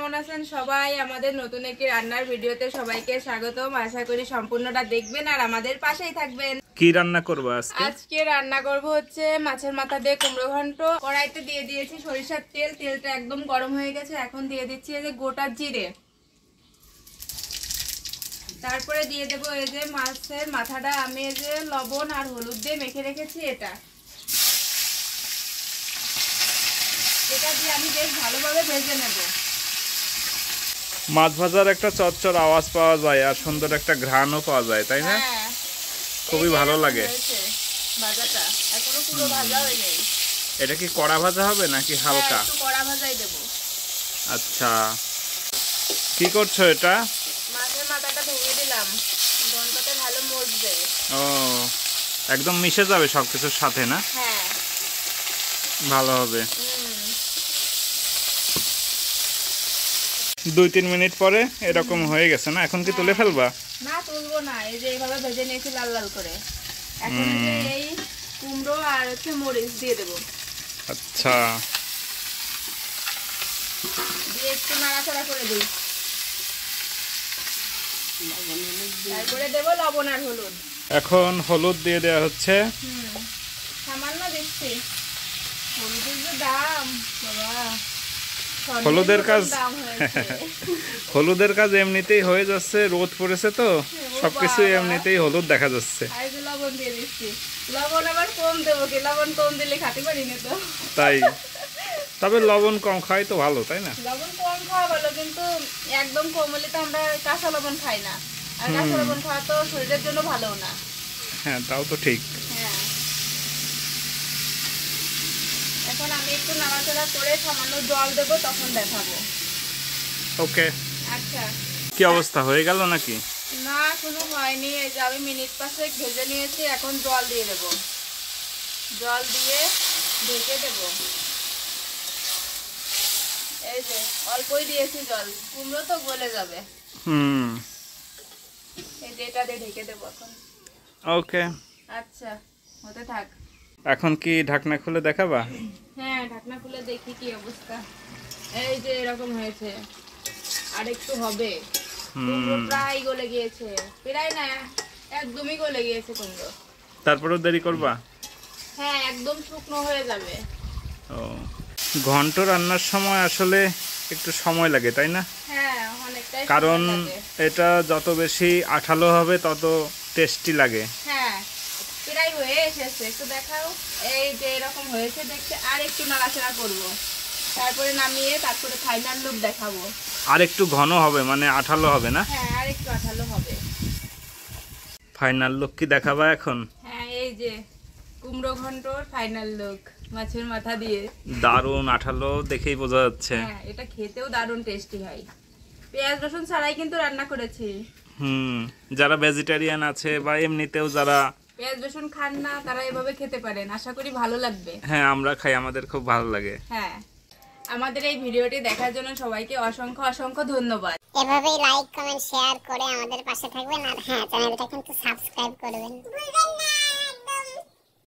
কেমন আছেন সবাই? আমাদের নতুন একটি রান্নার ভিডিওতে সবাইকে স্বাগতম। আশা করি সম্পূর্ণটা দেখবেন আর আমাদের পাশেই থাকবেন। কি রান্না করব আজকে? আজকে রান্না করব হচ্ছে মাছের মাথা দিয়ে কুমড়ো ঘন্ট। কড়াইতে দিয়ে দিয়েছি সরিষার তেল, তেলটা একদম গরম হয়ে গেছে। এখন দিয়ে দিচ্ছি এই যে গোটা জিরে, তারপরে দিয়ে দেব এই যে মাছের মাথাটা আমি এই যে লবণ আর হলুদ দিয়ে মেখে রেখেছি, এটা দিয়ে আমি বেশ ভালোভাবে ভেজে নেব। মাছ ভাজার একটা চচ্চর আওয়াজ পাওয়া যায় আর সুন্দর একটা ঘ্রাণও পাওয়া যায়, তাই না? খুবই ভালো লাগে ভাজাটা। এখনো পুরো ভাজা হয়নি। এটা কি কড়া ভাজা হবে নাকি হালকা? একটু কড়া ভাজাই দেব। আচ্ছা, কি করছো এটা? মাছের মাথাটা ভেঙে দিলাম, ঘন্টতে ভালো মজবে। ও, একদম মিশে যাবে সবকিছুর সাথে না? হ্যাঁ, ভালো হবে। 2-3 মিনিট পরে এরকম হয়ে গেছে না? এখন কি তুলে ফেলবা? না, তুলবো না। এই যে এইভাবে ভেজে নিয়েছি লাল লাল করে। এখন এই কুমড়ো আর হচ্ছে মরিচ দিয়ে দেব। আচ্ছা, দিয়ে একটু নাড়াচাড়া করে দিই। তারপরে দেব লবণ আর হলুদ। এখন হলুদ দিয়ে দেওয়া হচ্ছে। সামান্য দিচ্ছি। হলুদের যে দাম বাবা, হলুদের কাজ এমনিতেই হয়ে যাচ্ছে, রোদ পড়েছে তো সবকিছু এমনিতেই হলুদ দেখা যাচ্ছে। লবণ দিয়ে দিচ্ছি। লবণ আবার কম দেবো কি? লবণ কম দিলে খেতে পারি না তো। তাই, তবে লবণ কম খাই তো ভালো, তাই না? লবণ কম খাওয়া ভালো, কিন্তু একদম কম হলে তো আমরা কাঁচা লবণ খাই না, আর কাঁচা লবণ খাওয়া তো শরীরের জন্য ভালো না। হ্যাঁ, তাও তো ঠিক। হ্যাঁ, এখন আমি একটু নাড়াচাড়া করে সামান্য জল দেবো, তখন দেখাবো। ওকে। আচ্ছা, কি অবস্থা, হয়ে গেল নাকি? না, কোনো হয়নি। এই যে আমি মিনিট 5 ভেজে নিয়েছি। এখন জল দিয়ে দেব। জল দিয়ে ঢেকে দেব। এই যে অল্পই দিয়েছি জল, কুমড়ো তো গলে যাবে। এই যে এটা দিয়ে ঢেকে দেব এখন। ওকে, আচ্ছা, হতে থাক। এখন কি ঢাকনা খুলে দেখাবা? হ্যাঁ, ঢাকনা খুলে দেখি কি অবস্থা। এই যে এরকম হয়েছে, আর একটু হবে। কুমড়ো প্রায় গলে গিয়েছে, প্রায় না, একদমই গলে গিয়েছে কুমড়ো। তারপরেও দেরি করবা? হ্যাঁ, একদম শুকনো হয়ে যাবে। ও, ঘন্ট রান্নার সময় আসলে একটু সময় লাগে, তাই না? হ্যাঁ, অনেকটাই, কারণ এটা যত বেশি আঠালো হবে তত টেস্টি লাগে। হ্যাঁ, প্রায় হয়ে এসেছে। একটু দেখাও। এই যে এরকম হয়েছে দেখতে, আর একটু নাড়াচাড়া করব, তারপরে নামিয়ে তারপরে ফাইনাল লুক দেখাবো। আর একটু ঘন হবে, মানে আঠালো হবে না? হ্যাঁ, আর একটু আঠালো হবে। ফাইনাল লুক কি দেখাবা এখন? হ্যাঁ, এই যে কুমড়ো ঘন্টর ফাইনাল লুক মাছের মাথা দিয়ে। দারুণ আঠালো, দেখেই বোঝা যাচ্ছে। হ্যাঁ, এটা খেতেও দারুণ টেস্টি হয়। পেঁয়াজ রসুন ছাড়াই কিন্তু রান্না করেছি। যারা ভেজিটেরিয়ান আছে বা এমনিতেও যারা পেঁয়াজ রসুন খান না, তারা এভাবে খেতে পারেন। আশা করি ভালো লাগবে। হ্যাঁ, আমরা খাই, আমাদের খুব ভালো লাগে। হ্যাঁ, আমাদের এই ভিডিওটি দেখার জন্য সবাইকে অসংখ্য অসংখ্য ধন্যবাদ। এভাবেই লাইক, কমেন্ট, শেয়ার করে আমাদের পাশে থাকবেন। আর হ্যাঁ, চ্যানেলটা কিন্তু সাবস্ক্রাইব করবেন।